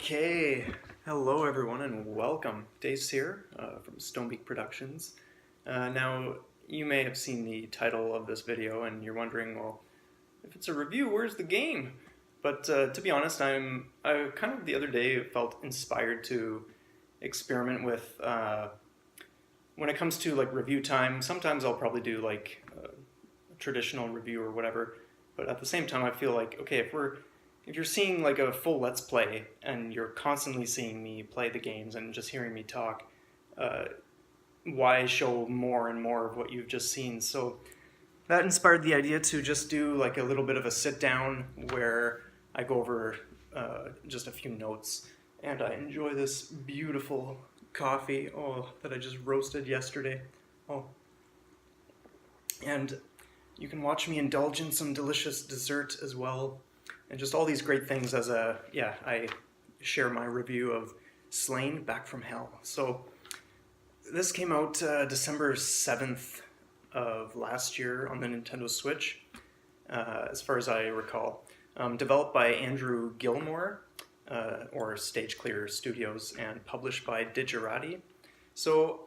Okay, hello everyone and welcome. Dace here from Stonebeak Productions. Now, you may have seen the title of this video and you're wondering, well, if it's a review, where's the game? But to be honest, I kind of the other day felt inspired to experiment with, when it comes to like review time, sometimes I'll probably do like a traditional review or whatever, but at the same time I feel like, okay, if you're seeing like a full Let's Play and you're constantly seeing me play the games and just hearing me talk, why show more and more of what you've just seen? So that inspired the idea to just do like a little bit of a sit down where I go over just a few notes, and I enjoy this beautiful coffee that I just roasted yesterday. And you can watch me indulge in some delicious dessert as well, and just all these great things as I share my review of Slain Back from Hell. So this came out December 7th of last year on the Nintendo Switch, as far as I recall. Developed by Andrew Gilmore, or Stage Clear Studios, and published by Digerati. So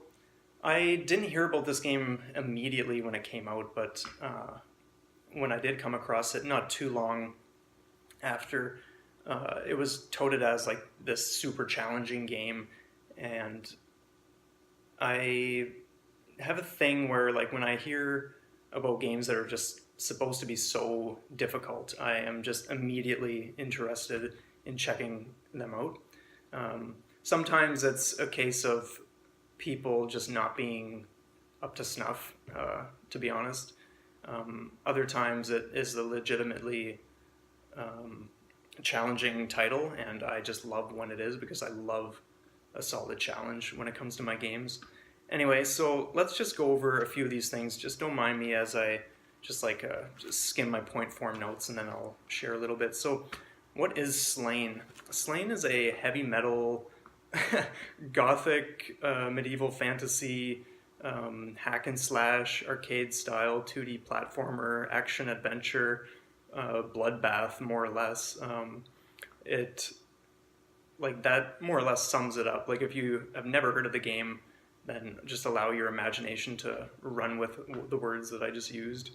I didn't hear about this game immediately when it came out, but when I did come across it not too long after, it was touted as like this super challenging game, and I have a thing where like when I hear about games that are just supposed to be so difficult, I am just immediately interested in checking them out. Sometimes it's a case of people just not being up to snuff, to be honest. Other times it is a legitimately challenging title, and I just love when it is, because I love a solid challenge when it comes to my games. Anyway, so let's just go over a few of these things. Just don't mind me as I just skim my point form notes, and then I'll share a little bit. So what is Slain? Slain is a heavy metal gothic medieval fantasy hack and slash arcade style 2D platformer action adventure bloodbath, more or less. It like that more or less sums it up. Like if you have never heard of the game, then just allow your imagination to run with the words that I just used.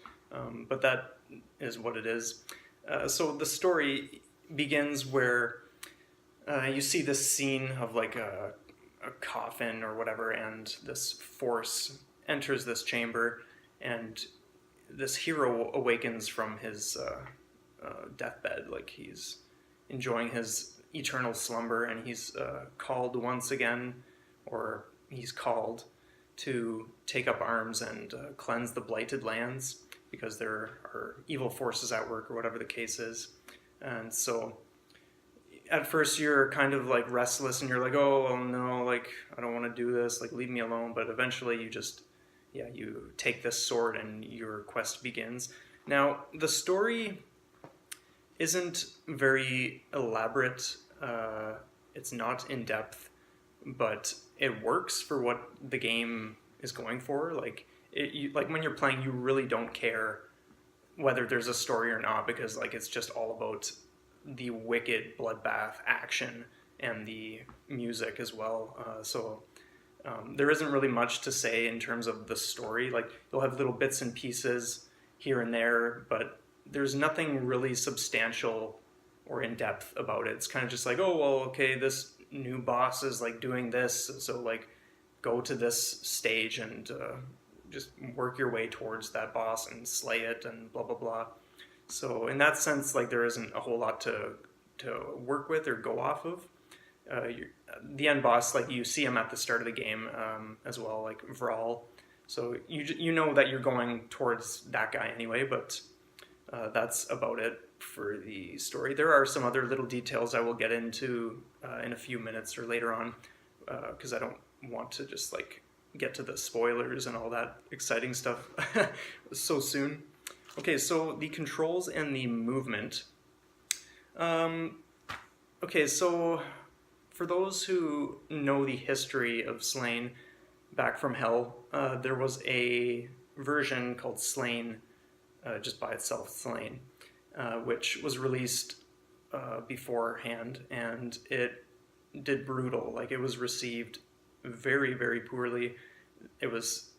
But that is what it is. So the story begins where you see this scene of like a coffin or whatever, and this force enters this chamber, and this hero awakens from his deathbed, like he's enjoying his eternal slumber, and he's called once again, or he's called to take up arms and cleanse the blighted lands, because there are evil forces at work, or whatever the case is. And so at first you're kind of like restless, and you're like, oh no, like I don't want to do this, like leave me alone. But eventually you take this sword and your quest begins. Now the story isn't very elaborate, it's not in depth, but it works for what the game is going for. Like like when you're playing, you really don't care whether there's a story or not, because like it's just all about the wicked bloodbath action and the music as well. So there isn't really much to say in terms of the story. Like you'll have little bits and pieces here and there, but there's nothing really substantial or in depth about it. It's kind of just like, oh well, okay, this new boss is like doing this, so like go to this stage and just work your way towards that boss and slay it and blah blah blah. So in that sense, like there isn't a whole lot to work with or go off of. The end boss, like you see him at the start of the game as well, like Vral. So you know that you're going towards that guy anyway, but that's about it for the story. There are some other little details I will get into in a few minutes or later on, because I don't want to just like get to the spoilers and all that exciting stuff so soon. Okay, so the controls and the movement. Okay, so for those who know the history of Slain Back from Hell, there was a version called Slain, just by itself, Slain, which was released beforehand, and it did brutal. Like, it was received very, very poorly. It was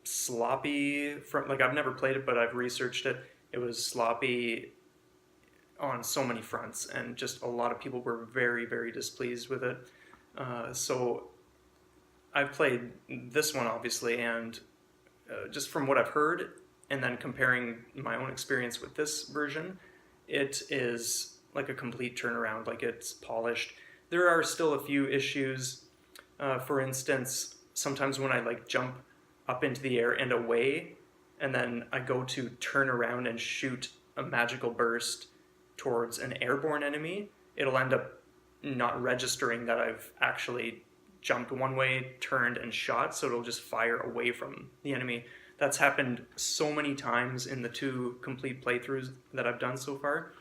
sloppy from, like, I've never played it, but I've researched it. It was sloppy on so many fronts, and just a lot of people were very, very displeased with it. So I've played this one, obviously, and just from what I've heard, and then comparing my own experience with this version, it is like a complete turnaround. Like, it's polished. There are still a few issues. For instance, sometimes when I like jump up into the air and away, and then I go to turn around and shoot a magical burst towards an airborne enemy, it'll end up not registering that I've actually jumped one way, turned, and shot, so it'll just fire away from the enemy. That's happened so many times in the 2 complete playthroughs that I've done so far.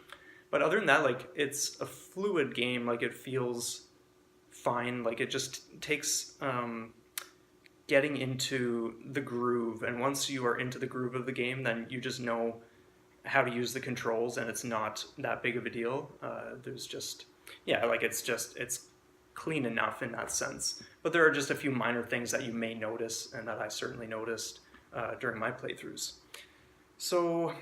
But other than that, like, it's a fluid game. Like, it feels fine. Like, it just takes getting into the groove, and once you are into the groove of the game, then you just know how to use the controls, and it's not that big of a deal. There's just, yeah, like, it's clean enough in that sense. But there are just a few minor things that you may notice, and that I certainly noticed during my playthroughs. So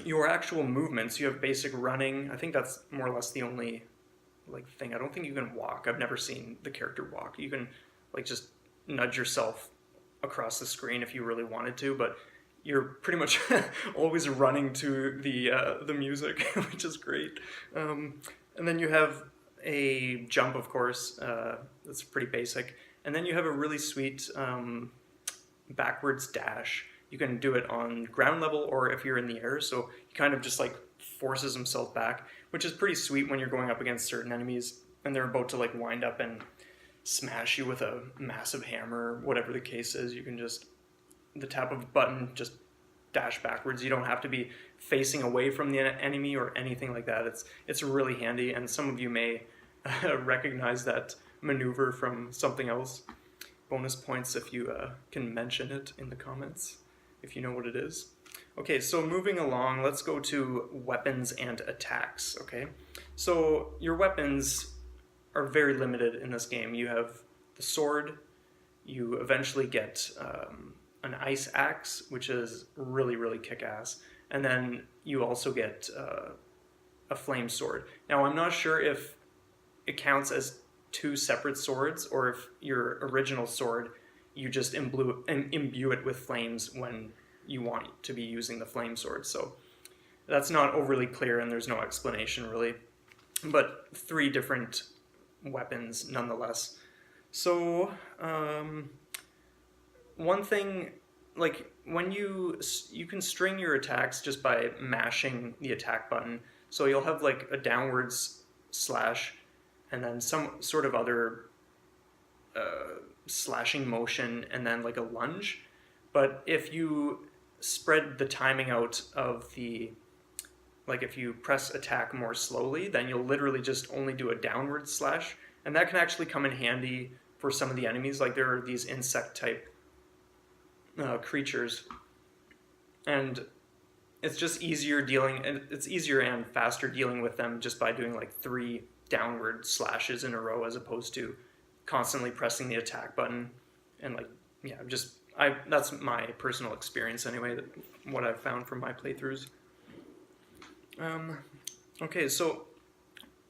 your actual movements, you have basic running. I think that's more or less the only like thing. I don't think you can walk. I've never seen the character walk. You can like just nudge yourself across the screen if you really wanted to, but you're pretty much always running to the music, which is great. And then you have a jump, of course. That's pretty basic. And then you have a really sweet backwards dash. You can do it on ground level or if you're in the air. So he kind of just like forces himself back, which is pretty sweet when you're going up against certain enemies and they're about to like wind up and smash you with a massive hammer, whatever the case is. You can just, the tap of a button, just dash backwards. You don't have to be facing away from the enemy or anything like that. It's really handy, and some of you may recognize that maneuver from something else. Bonus points if you can mention it in the comments, if you know what it is. Okay, so moving along, let's go to weapons and attacks, okay? So your weapons are very limited in this game. You have the sword, you eventually get an ice axe, which is really, really kick-ass, and then you also get a flame sword. Now, I'm not sure if it counts as 2 separate swords, or if your original sword, you just imbue it with flames when you want to be using the flame sword. So that's not overly clear, and there's no explanation really, but 3 different weapons nonetheless. So one thing, like when you can string your attacks just by mashing the attack button. So you'll have like a downwards slash and then some sort of other slashing motion and then like a lunge. But if you spread the timing out of the, like if you press attack more slowly, then you'll literally just only do a downward slash. And that can actually come in handy for some of the enemies. Like there are these insect type creatures, and it's just easier dealing, and it's easier and faster dealing with them just by doing like 3 downward slashes in a row as opposed to constantly pressing the attack button. And like, yeah, that's my personal experience anyway, what I've found from my playthroughs. Okay, so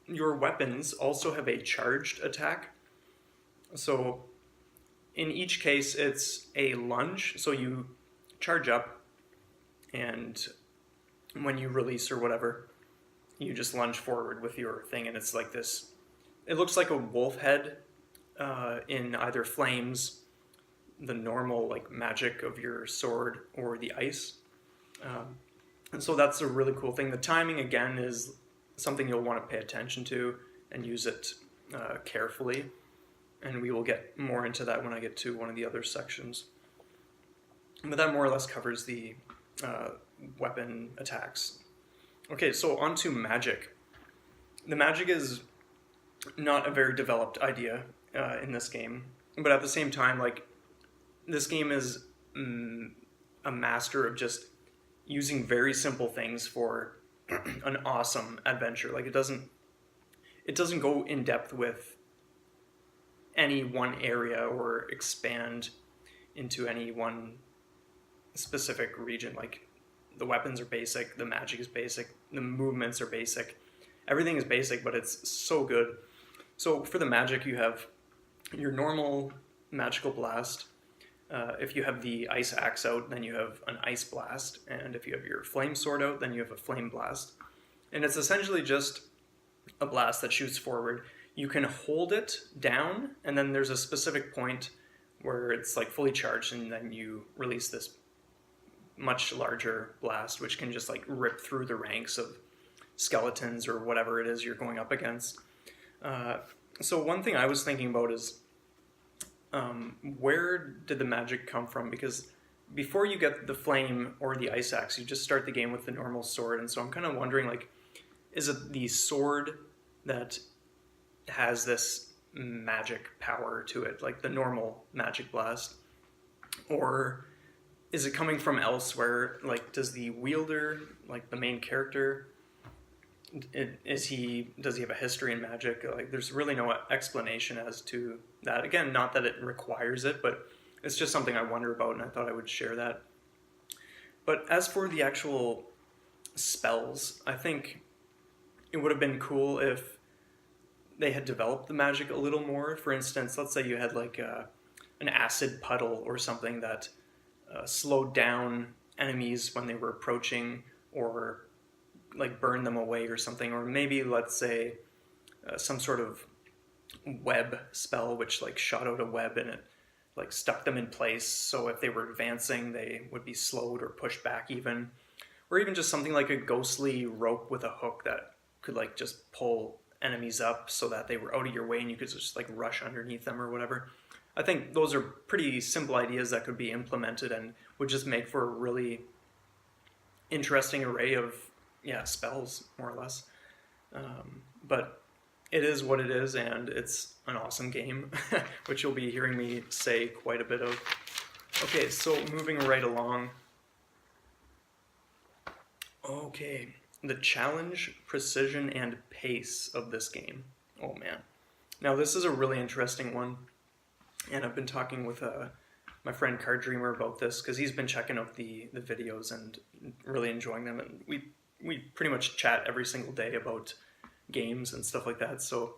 your weapons also have a charged attack. So in each case, it's a lunge. So you charge up, and when you release or whatever, you just lunge forward with your thing, and it's like this. It looks like a wolf head in either flames, the normal like magic of your sword, or the ice. And so that's a really cool thing. The timing, again, is something you'll want to pay attention to and use it carefully. And we will get more into that when I get to one of the other sections. But that more or less covers the weapon attacks. Okay, so on to magic. The magic is not a very developed idea in this game. But at the same time, like, this game is a master of just using very simple things for an awesome adventure. Like, it doesn't go in depth with any one area or expand into any one specific region. Like the weapons are basic, the magic is basic, the movements are basic. Everything is basic, but it's so good. So for the magic, you have your normal magical blast. If you have the ice axe out, then you have an ice blast. And if you have your flame sword out, then you have a flame blast. And it's essentially just a blast that shoots forward. You can hold it down, and then there's a specific point where it's like fully charged, and then you release this much larger blast, which can just like rip through the ranks of skeletons or whatever it is you're going up against. So one thing I was thinking about is where did the magic come from? Because before you get the flame or the ice axe, you just start the game with the normal sword. And so I'm kind of wondering, like, is it the sword that has this magic power to it, like the normal magic blast? Or is it coming from elsewhere? Like, does the wielder, like the main character, does he have a history in magic? Like, there's really no explanation as to that. Again, not that it requires it, but it's just something I wonder about, and I thought I would share that. But as for the actual spells, I think it would have been cool if they had developed the magic a little more. For instance, let's say you had like an acid puddle or something that slowed down enemies when they were approaching, or like burn them away or something. Or maybe, let's say, some sort of web spell which like shot out a web and it like stuck them in place, so if they were advancing they would be slowed or pushed back even. Or even just something like a ghostly rope with a hook that could like just pull enemies up so that they were out of your way and you could just like rush underneath them or whatever. I think those are pretty simple ideas that could be implemented and would just make for a really interesting array of spells, more or less. But it is what it is, and it's an awesome game, which you'll be hearing me say quite a bit of. Okay, so moving right along. Okay, the challenge, precision, and pace of this game. Oh man. Now this is a really interesting one, and I've been talking with my friend Card Dreamer about this because he's been checking out the videos and really enjoying them, and we pretty much chat every single day about games and stuff like that. So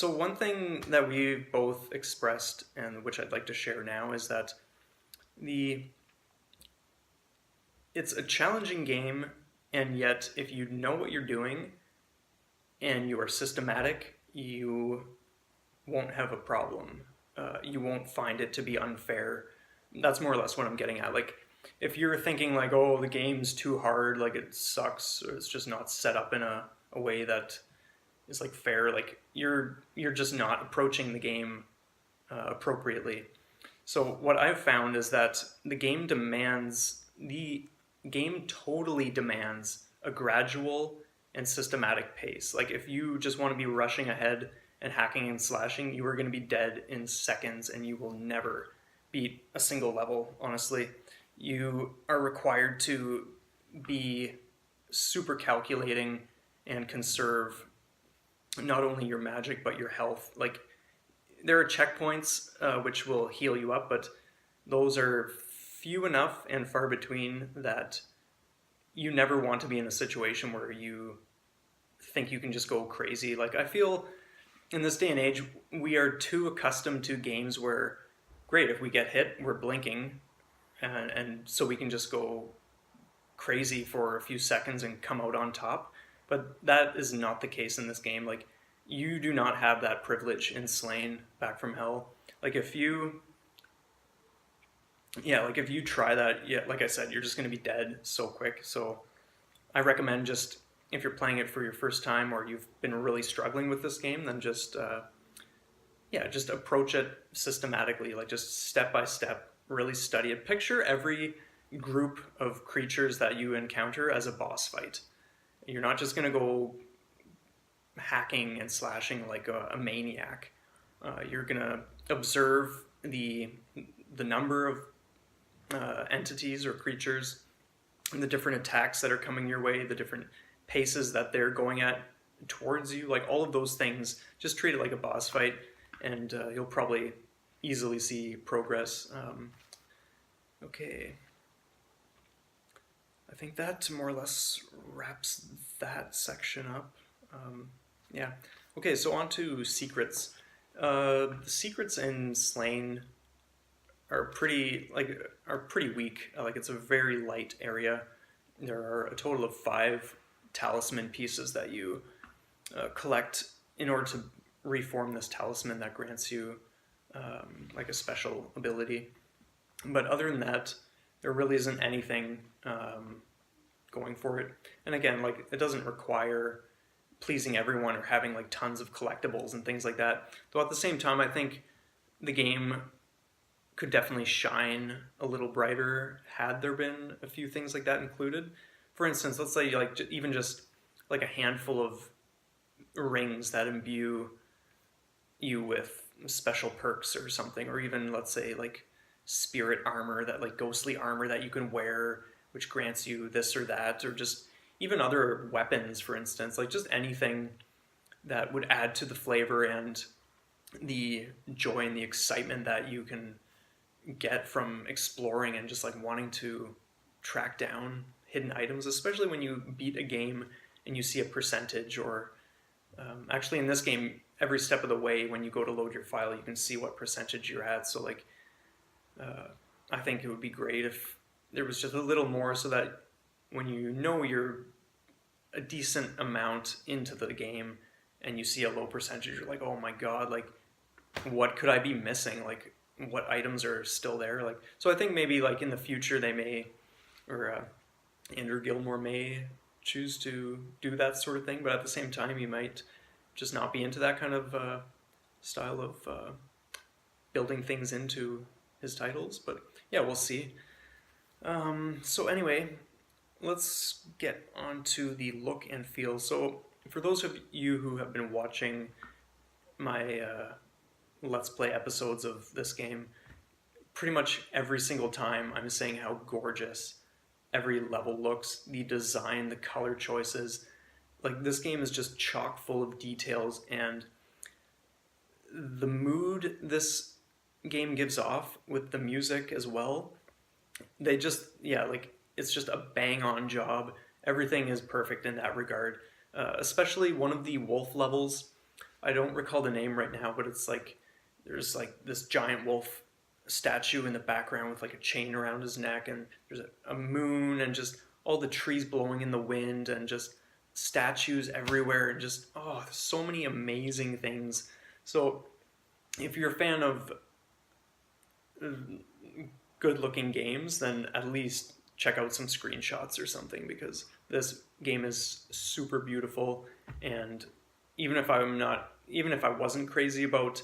one thing that we've both expressed, and which I'd like to share now, is that it's a challenging game, and yet if you know what you're doing and you are systematic, you won't have a problem. You won't find it to be unfair. That's more or less what I'm getting at. Like, if you're thinking like, oh, the game's too hard, like it sucks, or it's just not set up in a way that is like fair, like you're just not approaching the game appropriately. So what I've found is that the game totally demands a gradual and systematic pace. Like, if you just want to be rushing ahead and hacking and slashing, you are going to be dead in seconds and you will never beat a single level, honestly. You are required to be super calculating and conserve not only your magic but your health. Like, there are checkpoints which will heal you up, but those are few enough and far between that you never want to be in a situation where you think you can just go crazy. Like, I feel in this day and age we are too accustomed to games where, great, if we get hit, we're blinking, and so we can just go crazy for a few seconds and come out on top. But that is not the case in this game. Like, you do not have that privilege in Slain Back from Hell. Like, if you try that, like I said, you're just going to be dead so quick. So I recommend, just if you're playing it for your first time or you've been really struggling with this game, then just approach it systematically, like just step by step, really study it. Picture every group of creatures that you encounter as a boss fight. You're not just going to go hacking and slashing like a maniac. You're going to observe the number of entities or creatures and the different attacks that are coming your way, the different paces that they're going at, towards you, like all of those things. Just treat it like a boss fight, and you'll probably easily see progress. Okay, I think that more or less wraps that section up. Yeah. Okay, so on to secrets. The secrets in Slain are pretty weak. Like it's a very light area. There are a total of 5 talisman pieces that you collect in order to reform this talisman that grants you like a special ability. But other than that, there really isn't anything going for it. And again, like it doesn't require pleasing everyone or having like tons of collectibles and things like that. Though at the same time, I think the game could definitely shine a little brighter had there been a few things like that included. For instance, let's say like even just like a handful of rings that imbue you with special perks or something, or even let's say like spirit armor, that like ghostly armor that you can wear which grants you this or that, or just even other weapons, for instance, like just anything that would add to the flavor and the joy and the excitement that you can get from exploring and just like wanting to track down hidden items, especially when you beat a game and you see a percentage, or actually in this game, every step of the way when you go to load your file, you can see what percentage you're at. So like, I think it would be great if there was just a little more, so that when you know you're a decent amount into the game and you see a low percentage, you're like, oh my god, like what could I be missing? Like what items are still there? Like, so I think maybe like in the future they may, or Andrew Gilmore may choose to do that sort of thing, but at the same time you might just not be into that kind of style of building things into his titles. But yeah, we'll see. So anyway, let's get on to the look and feel. So for those of you who have been watching my Let's Play episodes of this game, pretty much every single time I'm saying how gorgeous every level looks, the design, the color choices. Like this game is just chock full of details, and the mood this game gives off with the music as well. They just, yeah, like it's just a bang on job. Everything is perfect in that regard. Especially one of the wolf levels. I don't recall the name right now, but it's like there's like this giant wolf statue in the background with like a chain around his neck, and there's a moon and just all the trees blowing in the wind and just statues everywhere, and just so many amazing things. So if you're a fan of good looking games, then at least check out some screenshots or something, because this game is super beautiful. And even if I wasn't crazy about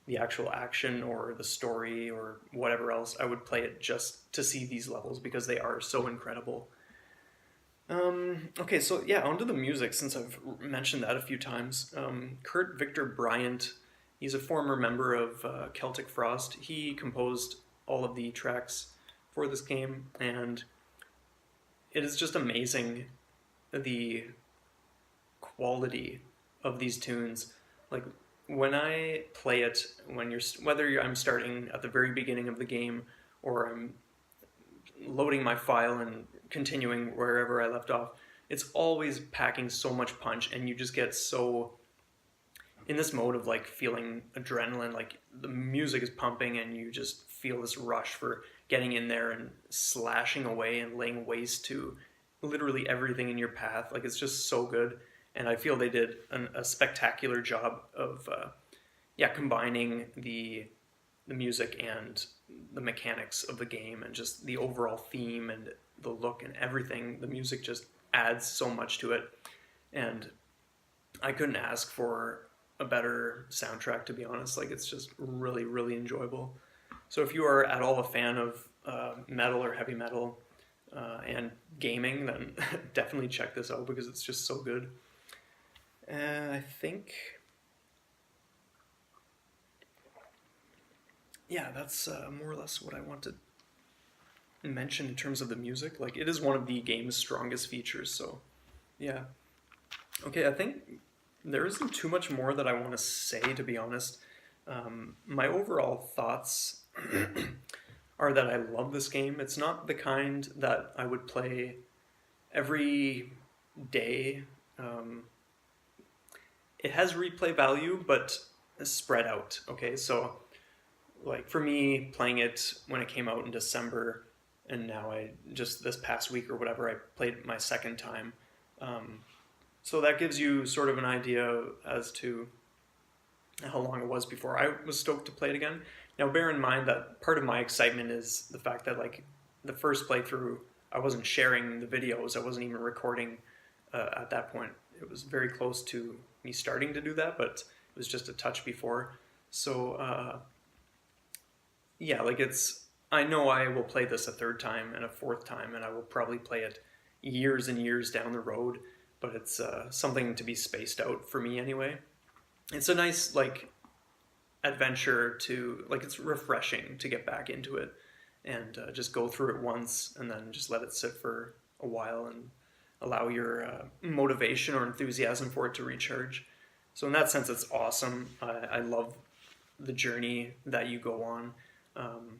the actual action or the story or whatever else, I would play it just to see these levels because they are so incredible. Okay, so yeah, onto the music, since I've mentioned that a few times. Kurt Victor Bryant, he's a former member of Celtic Frost. He composed all of the tracks for this game, and it is just amazing the quality of these tunes. Like when I play it, I'm starting at the very beginning of the game or I'm loading my file and continuing wherever I left off, it's always packing so much punch, and you just get so in this mode of like feeling adrenaline, like the music is pumping and you just feel this rush for getting in there and slashing away and laying waste to literally everything in your path. Like it's just so good, and I feel they did a spectacular job of combining the music and the mechanics of the game and just the overall theme and the look and everything. The music just adds so much to it, and I couldn't ask for a better soundtrack, to be honest. Like it's just really, really enjoyable. So if you are at all a fan of metal or heavy metal and gaming, then definitely check this out because it's just so good. I think, yeah, that's more or less what I want to mention in terms of the music. Like it is one of the game's strongest features, so yeah. Okay, I think There isn't too much more that I want to say, to be honest. My overall thoughts are that I love this game. It's not the kind that I would play every day. Um, it has replay value, but spread out. Okay, so like for me, playing it when it came out in December, and now I just this past week or whatever, I played it my second time. Um, so that gives you sort of an idea as to how long it was before I was stoked to play it again. Now, bear in mind that part of my excitement is the fact that like the first playthrough, I wasn't sharing the videos. I wasn't even recording at that point. It was very close to me starting to do that, but it was just a touch before. So yeah, like it's. I know I will play this a third time and a fourth time, and I will probably play it years and years down the road. But it's something to be spaced out for me anyway. It's a nice like adventure to like it's refreshing to get back into it and just go through it once and then just let it sit for a while and allow your motivation or enthusiasm for it to recharge. So in that sense, it's awesome. I love the journey that you go on. Um,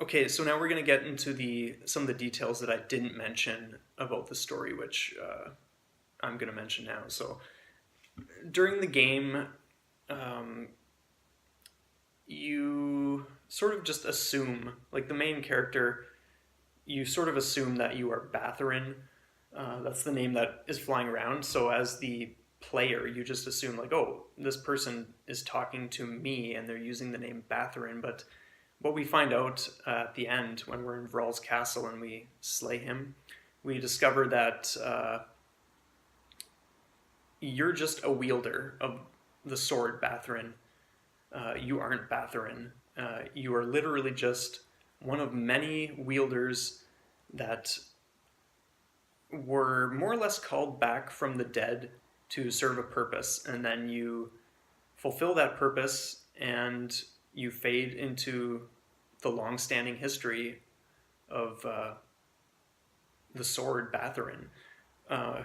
okay, so now we're going to get into the some of the details that I didn't mention about the story, which I'm going to mention now. So during the game, um, you sort of just assume, like the main character, you sort of assume that you are Batharin. That's the name that is flying around. So as the player, you just assume like, oh, this person is talking to me, and they're using the name Batharin. But what we find out at the end when we're in Vral's castle and we slay him, we discover that you're just a wielder of the sword Batharin. You aren't Batharin. You are literally just one of many wielders that were more or less called back from the dead to serve a purpose, and then you fulfill that purpose and you fade into the long-standing history of the sword Batharin,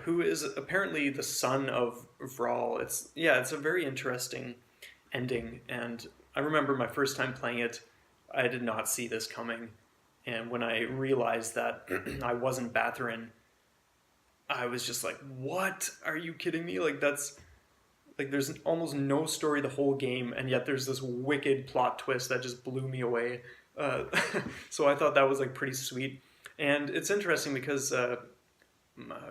who is apparently the son of Vral. It's a very interesting ending, and I remember my first time playing it, I did not see this coming, and when I realized that I wasn't Batharin, I was just like, "What? Are you kidding me? Like that's like there's almost no story the whole game, and yet there's this wicked plot twist that just blew me away." Uh, so I thought that was like pretty sweet, and it's interesting because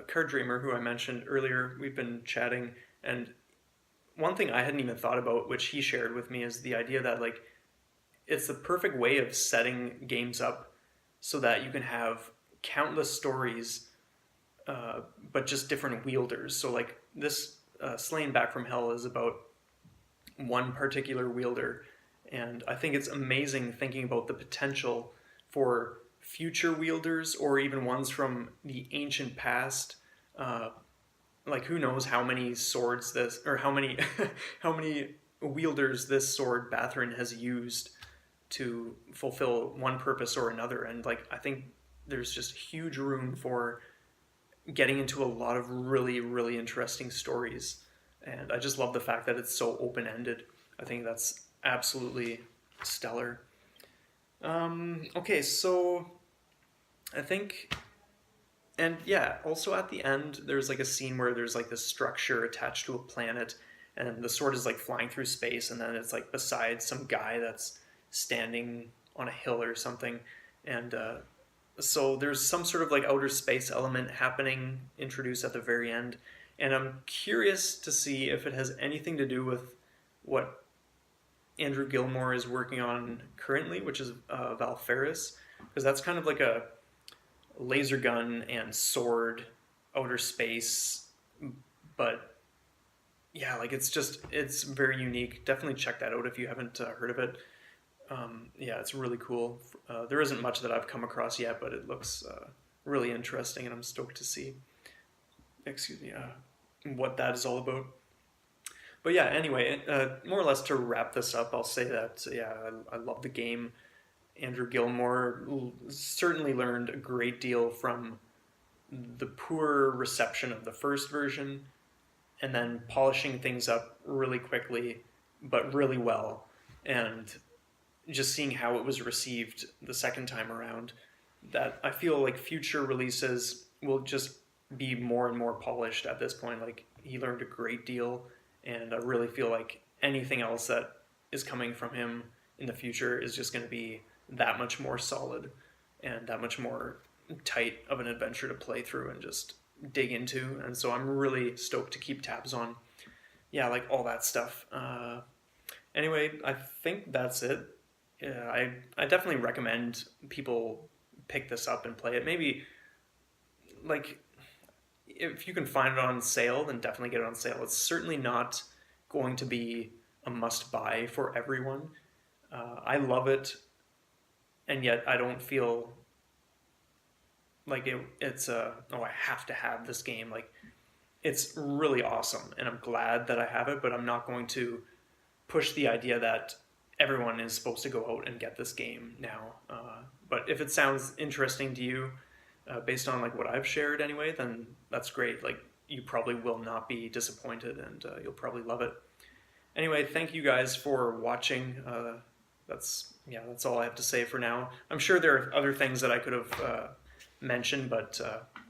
Card Dreamer, who I mentioned earlier, we've been chatting, and one thing I hadn't even thought about, which he shared with me, is the idea that like it's the perfect way of setting games up so that you can have countless stories, but just different wielders. So like this Slain Back from Hell is about one particular wielder, and I think it's amazing thinking about the potential for future wielders or even ones from the ancient past. Like who knows how many swords this or how many how many wielders this sword Batharin has used to fulfill one purpose or another, and like I think there's just huge room for getting into a lot of really interesting stories, and I just love the fact that it's so open-ended. I think that's absolutely stellar. Okay, so I think, and yeah, also at the end, there's like a scene where there's like this structure attached to a planet, and the sword is like flying through space, and then it's like beside some guy that's standing on a hill or something, and so there's some sort of like outer space element happening, introduced at the very end, and I'm curious to see if it has anything to do with what Andrew Gilmore is working on currently, which is Valfaris, because that's kind of like a laser gun and sword outer space, but yeah, like it's very unique. Definitely check that out if you haven't heard of it. Yeah, it's really cool. There isn't much that I've come across yet, but it looks really interesting, and I'm stoked to see. Excuse me, what that is all about. But yeah, anyway, more or less to wrap this up, I'll say that yeah, I love the game. Andrew Gilmore certainly learned a great deal from the poor reception of the first version, and then polishing things up really quickly, but really well, and just seeing how it was received the second time around, that I feel like future releases will just be more and more polished at this point. Like, he learned a great deal, and I really feel like anything else that is coming from him in the future is just going to be that much more solid and that much more tight of an adventure to play through and just dig into. And so I'm really stoked to keep tabs on, yeah, like all that stuff. Anyway, I think that's it. Yeah, I definitely recommend people pick this up and play it. Maybe, like, if you can find it on sale, then definitely get it on sale. It's certainly not going to be a must buy for everyone. I love it, and yet I don't feel like it's a, oh, I have to have this game. Like, it's really awesome, and I'm glad that I have it, but I'm not going to push the idea that everyone is supposed to go out and get this game now. But if it sounds interesting to you, based on like what I've shared anyway, then that's great. Like, you probably will not be disappointed, and you'll probably love it. Anyway, thank you guys for watching. That's all I have to say for now. I'm sure there are other things that I could have mentioned, but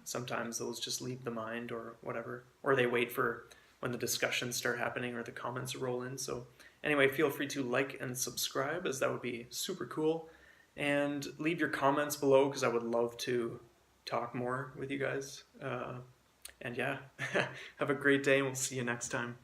sometimes those just leave the mind or whatever, or they wait for when the discussions start happening or the comments roll in. So anyway, feel free to like and subscribe, as that would be super cool. And leave your comments below, because I would love to talk more with you guys. And yeah, have a great day, and we'll see you next time.